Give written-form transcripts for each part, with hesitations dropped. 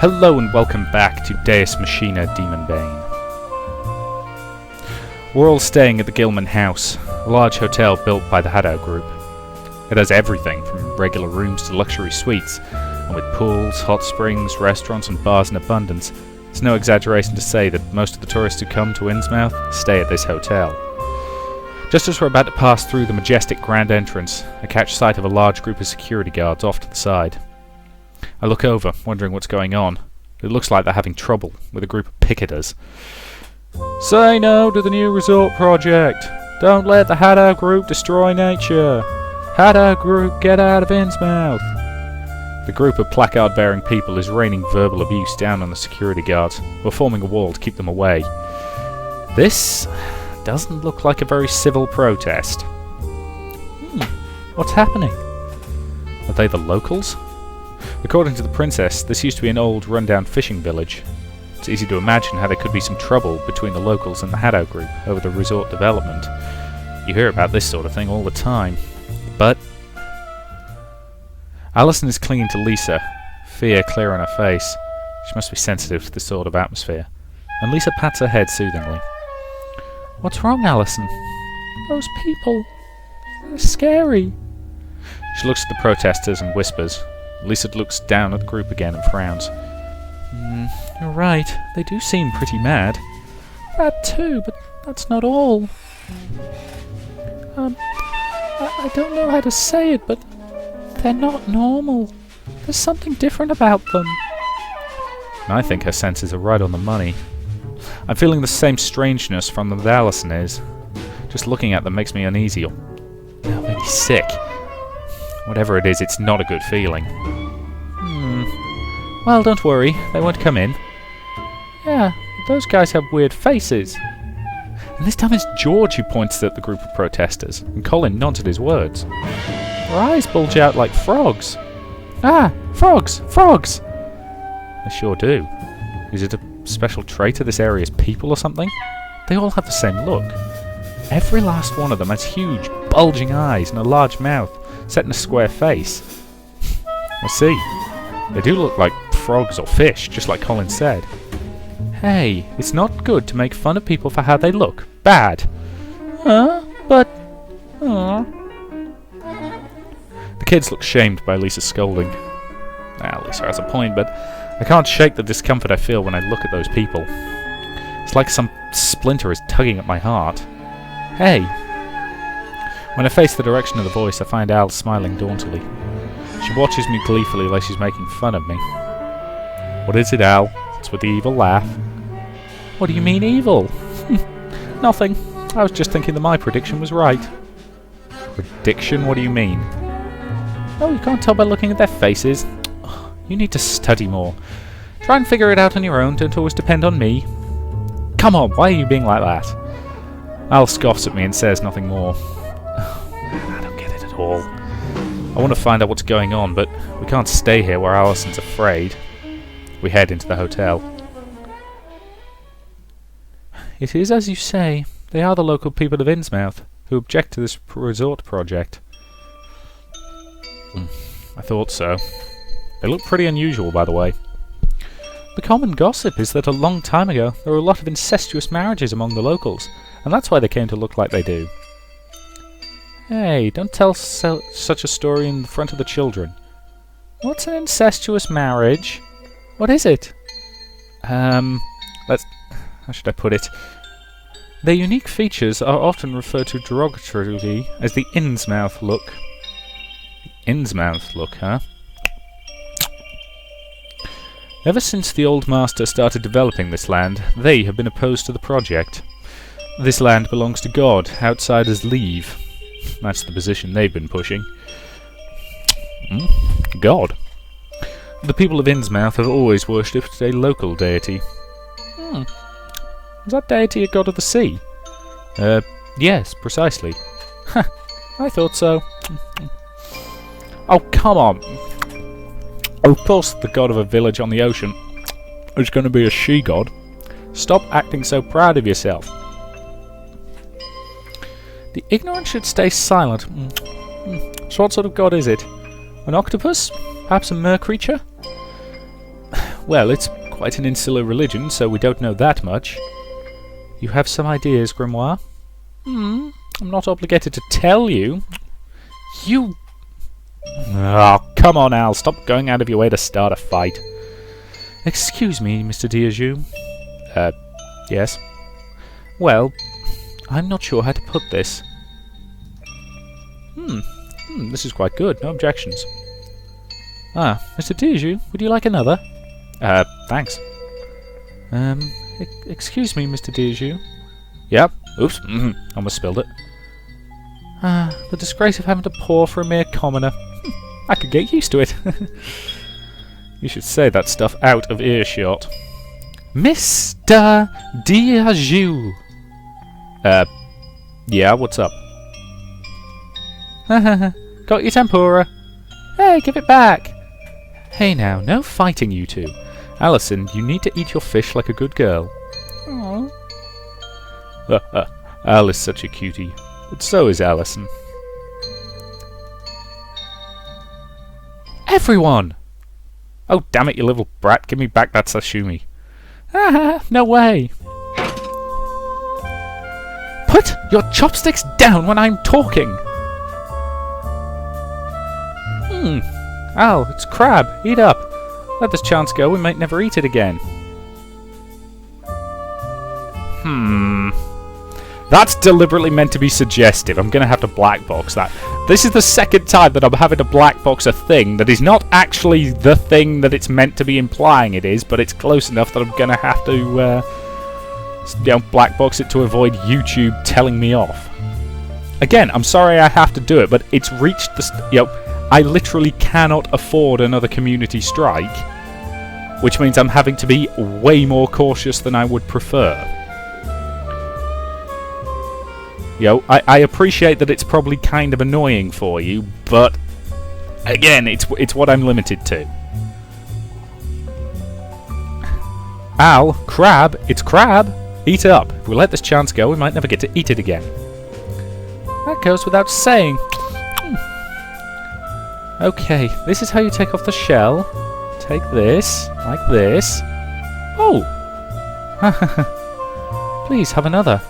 Hello and welcome back to Deus Machina Demonbane. We're all staying at the Gilman House, a large hotel built by the Haddow Group. It has everything from regular rooms to luxury suites, and with pools, hot springs, restaurants and bars in abundance, it's no exaggeration to say that most of the tourists who come to Innsmouth stay at this hotel. Just as we're about to pass through the majestic grand entrance, I catch sight of a large group of security guards off to the side. I look over, wondering what's going on. It looks like they're having trouble with a group of picketers. Say no to the new resort project! Don't let the Haddow Group destroy nature! Haddow Group, get out of Innsmouth! The group of placard-bearing people is raining verbal abuse down on the security guards, who are forming a wall to keep them away. This doesn't look like a very civil protest. What's happening? Are they the locals? According to the princess, this used to be an old, run-down fishing village. It's easy to imagine how there could be some trouble between the locals and the Haddow Group over the resort development. You hear about this sort of thing all the time. But Alison is clinging to Lisa, fear clear on her face. She must be sensitive to this sort of atmosphere. And Lisa pats her head soothingly. What's wrong, Alison? Those people. They're scary. She looks at the protesters and whispers. Lisa looks down at the group again and frowns. You're right, they do seem pretty mad. That too, but that's not all. I don't know how to say it, but they're not normal. There's something different about them. And I think her senses are right on the money. I'm feeling the same strangeness from them that Alison is. Just looking at them makes me uneasy or maybe sick. Whatever it is, it's not a good feeling. Well, don't worry, they won't come in. Yeah, but those guys have weird faces. And this time it's George who points at the group of protesters, and Colin nods at his words. Their eyes bulge out like frogs. Ah, frogs! Frogs! They sure do. Is it a special trait of this area's people or something? They all have the same look. Every last one of them has huge, bulging eyes and a large mouth, set in a square face. I see. They do look like frogs or fish, just like Colin said. Hey, it's not good to make fun of people for how they look. Bad. But... The kids look shamed by Lisa's scolding. Lisa has a point, but I can't shake the discomfort I feel when I look at those people. It's like some splinter is tugging at my heart. Hey! When I face the direction of the voice, I find Al smiling dauntily. She watches me gleefully like she's making fun of me. What is it, Al? It's with the evil laugh. What do you mean, evil? Nothing. I was just thinking that my prediction was right. Prediction? What do you mean? Oh, you can't tell by looking at their faces. You need to study more. Try and figure it out on your own. Don't always depend on me. Come on, why are you being like that? Al scoffs at me and says nothing more. I don't get it at all. I want to find out what's going on, but we can't stay here where Alison's afraid. We head into the hotel. It is as you say. They are the local people of Innsmouth, who object to this resort project. I thought so. They look pretty unusual, by the way. The common gossip is that a long time ago there were a lot of incestuous marriages among the locals, and that's why they came to look like they do. Hey, don't tell such a story in front of the children. What's an incestuous marriage? What is it? How should I put it? Their unique features are often referred to derogatorily as the Innsmouth look. The Innsmouth look, huh? Ever since the old master started developing this land, they have been opposed to the project. This land belongs to God, outsiders leave. That's the position they've been pushing. God. The people of Innsmouth have always worshipped a local deity. Is that deity a god of the sea? Yes, precisely. I thought so. Oh, come on. Of course the god of a village on the ocean is going to be a she-god. Stop acting so proud of yourself. The ignorant should stay silent. So what sort of god is it? An octopus? Perhaps a mer creature? Well, it's quite an insular religion, so we don't know that much. You have some ideas, Grimoire? I'm not obligated to tell you. You... Oh, come on, Al. Stop going out of your way to start a fight. Excuse me, Mr. Diaju. Yes? Well, I'm not sure how to put this. This is quite good. No objections. Ah, Mr. Diaju, would you like another? Thanks. Excuse me, Mr. Diaju. Yep. Oops. Almost spilled it. The disgrace of having to pour for a mere commoner. I could get used to it. You should say that stuff out of earshot. Mr. Diaju! Yeah, what's up? Got your tempura. Hey, give it back! Hey now, no fighting, you two. Alison, you need to eat your fish like a good girl. Aww. Al is such a cutie. But so is Alison. Everyone! Oh, damn it, you little brat. Give me back that sashimi. No way. Put your chopsticks down when I'm talking. Al, it's crab. Eat up. Let this chance go. We might never eat it again. That's deliberately meant to be suggestive. I'm going to have to black box that. This is the second time that I'm having to black box a thing that is not actually the thing that it's meant to be implying it is, but it's close enough that I'm going to have to black box it to avoid YouTube telling me off. Again, I'm sorry I have to do it, but it's reached the... I literally cannot afford another community strike, which means I'm having to be way more cautious than I would prefer. I appreciate that it's probably kind of annoying for you, but again, it's what I'm limited to. Al, crab, it's crab. Eat up. If we let this chance go, we might never get to eat it again. That goes without saying. Okay, this is how you take off the shell. Take this, like this. Oh! Please, have another.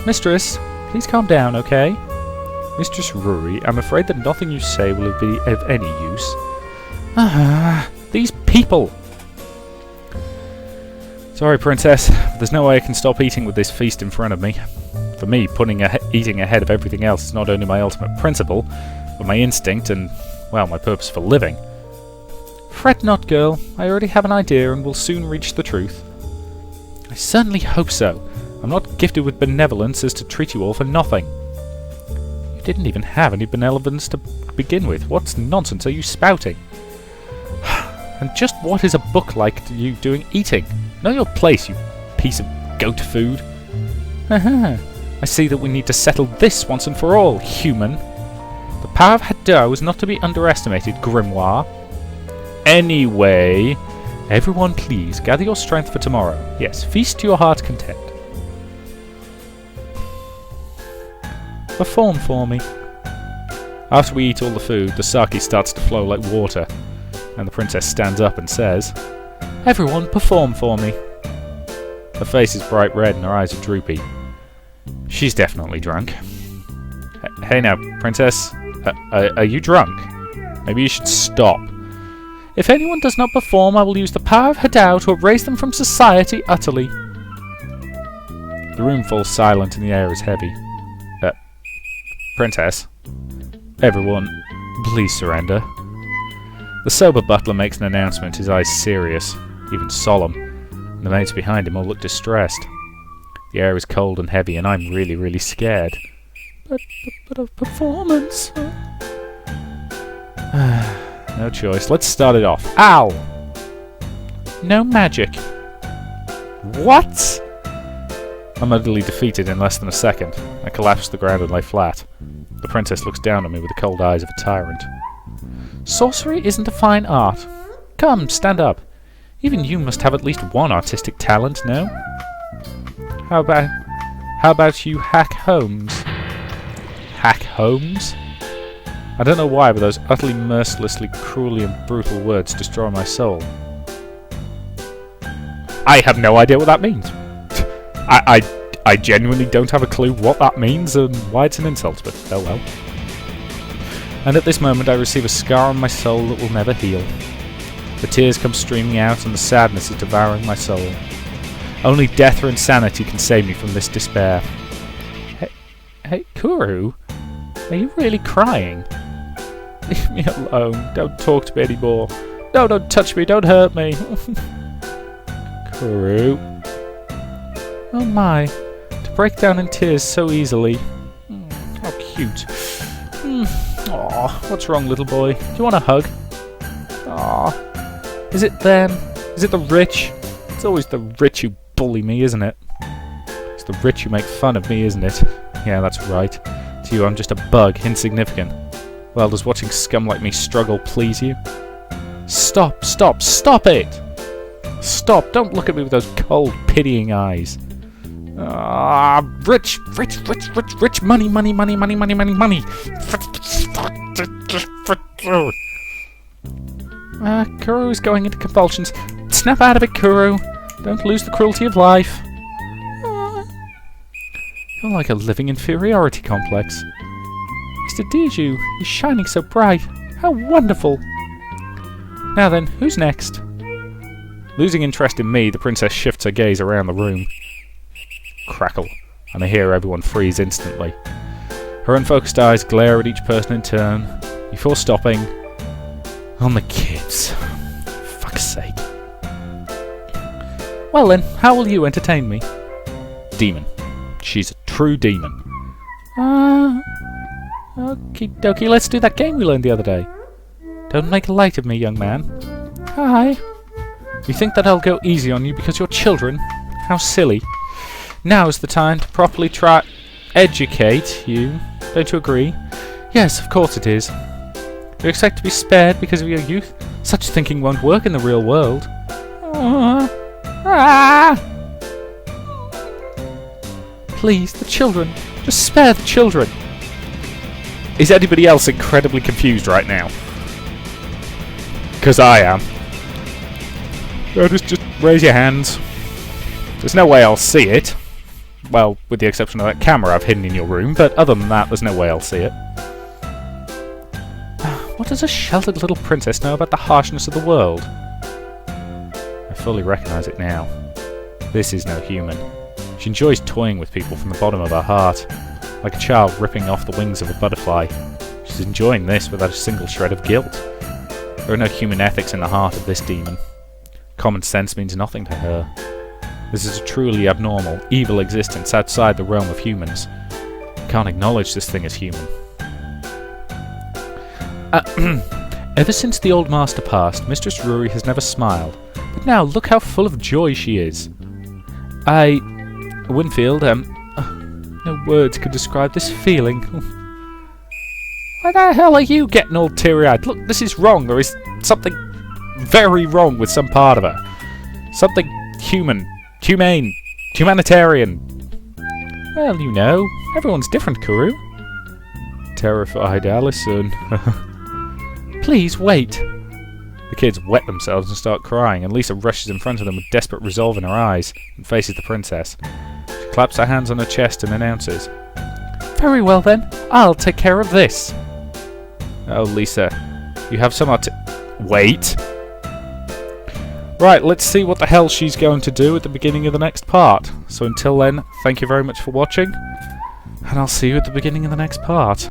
Mistress, please calm down, okay? Mistress Ruri, I'm afraid that nothing you say will be of any use. These people! Sorry, Princess, but there's no way I can stop eating with this feast in front of me. For me, eating ahead of everything else is not only my ultimate principle, but my instinct and, well, my purpose for living. Fret not, girl. I already have an idea and will soon reach the truth. I certainly hope so. I'm not gifted with benevolence as to treat you all for nothing. You didn't even have any benevolence to begin with. What nonsense are you spouting? And just what is a book like to you doing eating? Know your place, you piece of goat food. I see that we need to settle this once and for all, human. The power of Hadou is not to be underestimated, Grimoire. Anyway, everyone please, gather your strength for tomorrow. Yes, feast to your heart's content. Perform for me. After we eat all the food, the sake starts to flow like water, and the princess stands up and says, Everyone perform for me. Her face is bright red and her eyes are droopy. She's definitely drunk. Hey now, princess. Are you drunk? Maybe you should stop. If anyone does not perform, I will use the power of Hadou to erase them from society utterly. The room falls silent and the air is heavy. Princess. Everyone, please surrender. The sober butler makes an announcement, his eyes serious, even solemn. And the maids behind him all look distressed. The air is cold and heavy, and I'm really, really scared. But a performance. No choice. Let's start it off. Ow! No magic. What? I'm utterly defeated in less than a second. I collapse to the ground and lay flat. The princess looks down at me with the cold eyes of a tyrant. Sorcery isn't a fine art. Come, stand up. Even you must have at least one artistic talent, no? How about you hack Holmes? Hack Holmes? I don't know why, but those utterly mercilessly, cruelly and brutal words destroy my soul. I have no idea what that means. I genuinely don't have a clue what that means and why it's an insult, but oh well. And at this moment I receive a scar on my soul that will never heal. The tears come streaming out and the sadness is devouring my soul. Only death or insanity can save me from this despair. Hey, Kuru? Are you really crying? Leave me alone. Don't talk to me anymore. No, don't touch me. Don't hurt me. Kuru. Oh my. To break down in tears so easily. How cute. Aw, what's wrong, little boy? Do you want a hug? Aw. Is it them? Is it the rich? It's always the rich who bully me, isn't it? It's the rich who make fun of me, isn't it? Yeah, that's right. To you, I'm just a bug, insignificant. Well, does watching scum like me struggle please you? Stop, stop, stop it! Stop, don't look at me with those cold, pitying eyes. Rich, rich, rich, rich, rich, money, money, money, money, money, money, money. Kuru's going into convulsions. Snap out of it, Kuru. Don't lose the cruelty of life. You're like a living inferiority complex. Mr. Deju, he's shining so bright. How wonderful. Now then, who's next? Losing interest in me, the princess shifts her gaze around the room. Crackle, and I hear everyone freeze instantly. Her unfocused eyes glare at each person in turn, before stopping on the kids. Fuck's sake. Well then, how will you entertain me? Demon. She's a true demon. Okie dokie, let's do that game we learned the other day. Don't make light of me, young man. Hi. You think that I'll go easy on you because you're children? How silly. Now's the time to properly educate you. Don't you agree? Yes, of course it is. You expect to be spared because of your youth? Such thinking won't work in the real world. Please, the children. Just spare the children. Is anybody else incredibly confused right now? Because I am. Just raise your hands. There's no way I'll see it. Well, with the exception of that camera I've hidden in your room, but other than that, there's no way I'll see it. What does a sheltered little princess know about the harshness of the world? I fully recognise it now. This is no human. She enjoys toying with people from the bottom of her heart, like a child ripping off the wings of a butterfly. She's enjoying this without a single shred of guilt. There are no human ethics in the heart of this demon. Common sense means nothing to her. This is a truly abnormal, evil existence outside the realm of humans. I can't acknowledge this thing as human. Ever since the old master passed, Mistress Ruri has never smiled. But now, look how full of joy she is. Winfield, no words could describe this feeling. Why the hell are you getting all teary-eyed? Look, this is wrong. There is something very wrong with some part of her. Something humane, humanitarian. Well, you know, everyone's different, Kuru. Terrified Alison. Please, wait. The kids wet themselves and start crying, and Lisa rushes in front of them with desperate resolve in her eyes and faces the princess. She claps her hands on her chest and announces, Very well then, I'll take care of this. Oh, Lisa, you have some Wait. Right, let's see what the hell she's going to do at the beginning of the next part. So until then, thank you very much for watching, and I'll see you at the beginning of the next part.